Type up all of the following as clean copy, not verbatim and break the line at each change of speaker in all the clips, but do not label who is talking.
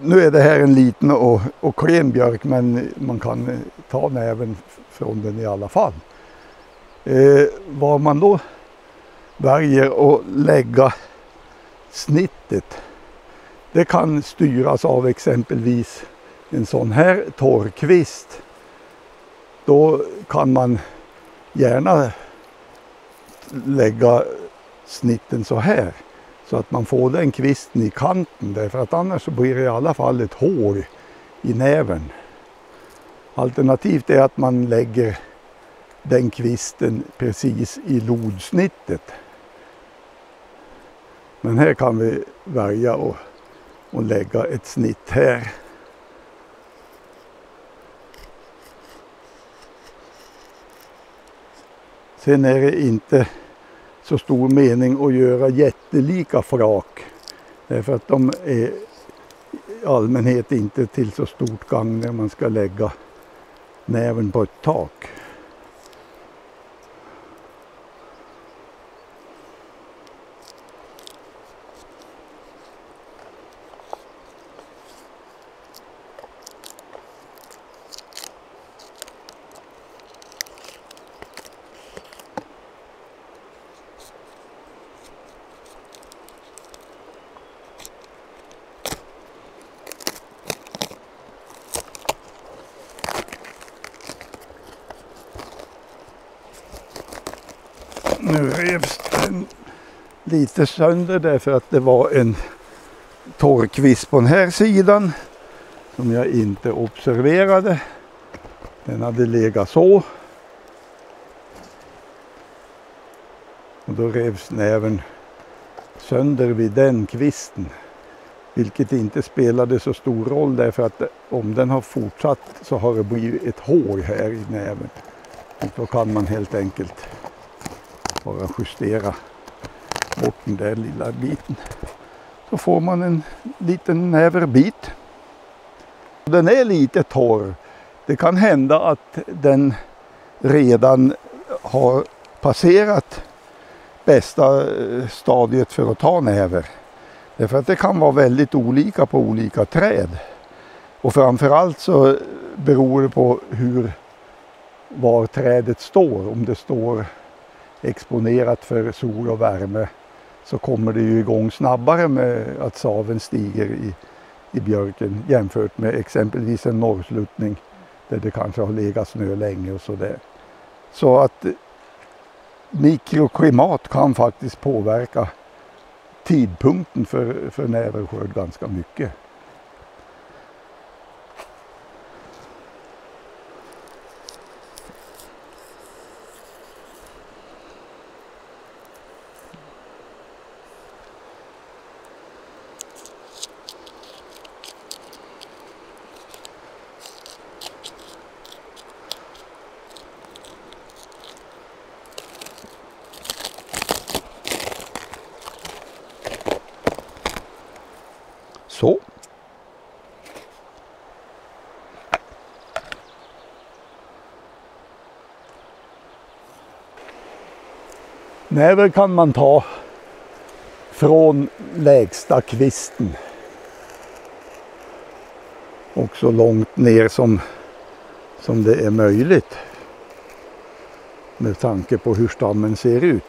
Nu är det här en liten och klen björk, men man kan ta näven från den i alla fall. Var man då väljer att lägga snittet, det kan styras av exempelvis en sån här torrkvist. Då kan man gärna lägga snitten så här, så att man får den kvisten i kanten, därför att annars så blir det i alla fall ett hål i näven. Alternativt är att man lägger den kvisten precis i lodsnittet. Men här kan vi välja att lägga ett snitt här. Sen är det inte så stor mening att göra jättelika flak, därför att de är i allmänhet inte till så stort gagn när man ska lägga näven på ett tak. Nu revs den lite sönder därför att det var en torrkvist på den här sidan som jag inte observerade. Den hade legat så. Och då revs näven sönder vid den kvisten. Vilket inte spelade så stor roll, därför att om den har fortsatt så har det blivit ett hål här i näven. Och då kan man helt enkelt bara justera bort den där lilla biten. Så får man en liten näverbit. Den är lite torr. Det kan hända att den redan har passerat bästa stadiet för att ta näver. Därför att det kan vara väldigt olika på olika träd. Och framförallt så beror det på var trädet står. Om det står exponerat för sol och värme så kommer det ju igång snabbare med att saven stiger i björken jämfört med exempelvis en norrsluttning där det kanske har legat snö länge och sådär. Så att mikroklimat kan faktiskt påverka tidpunkten för näverskörd ganska mycket. Så. Näver kan man ta från lägsta kvisten och så långt ner som det är möjligt med tanke på hur stammen ser ut.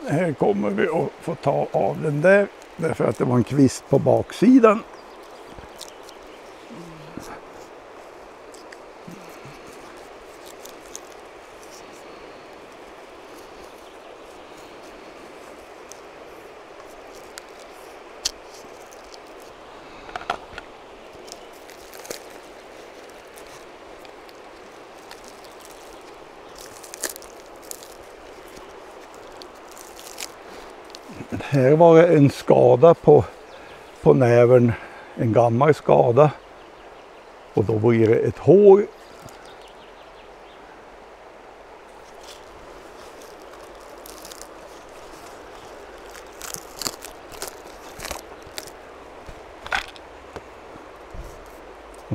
Här kommer vi att få ta av den där, därför att det var en kvist på baksidan. Här var det en skada på näven, en gammal skada, och då blir det ett hår.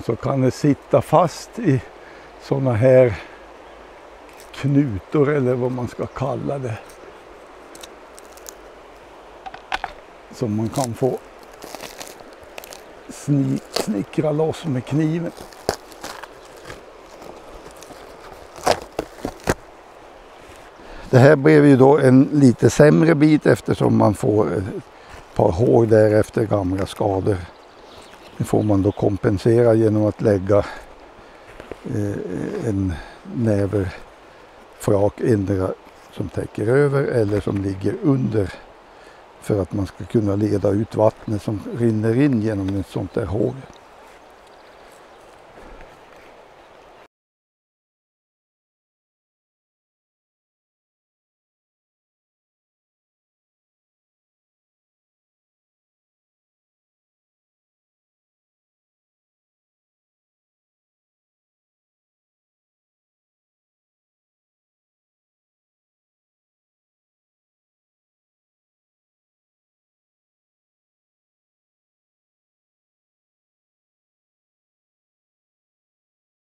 så kan det sitta fast i sådana här knutor eller vad man ska kalla det. Som man kan få snickra loss med kniven. Det här blev ju då en lite sämre bit eftersom man får ett par hår där efter gamla skador. Det får man då kompensera genom att lägga en näverfrak endera som täcker över eller som ligger under för att man ska kunna leda ut vattnet som rinner in genom ett sånt där hår.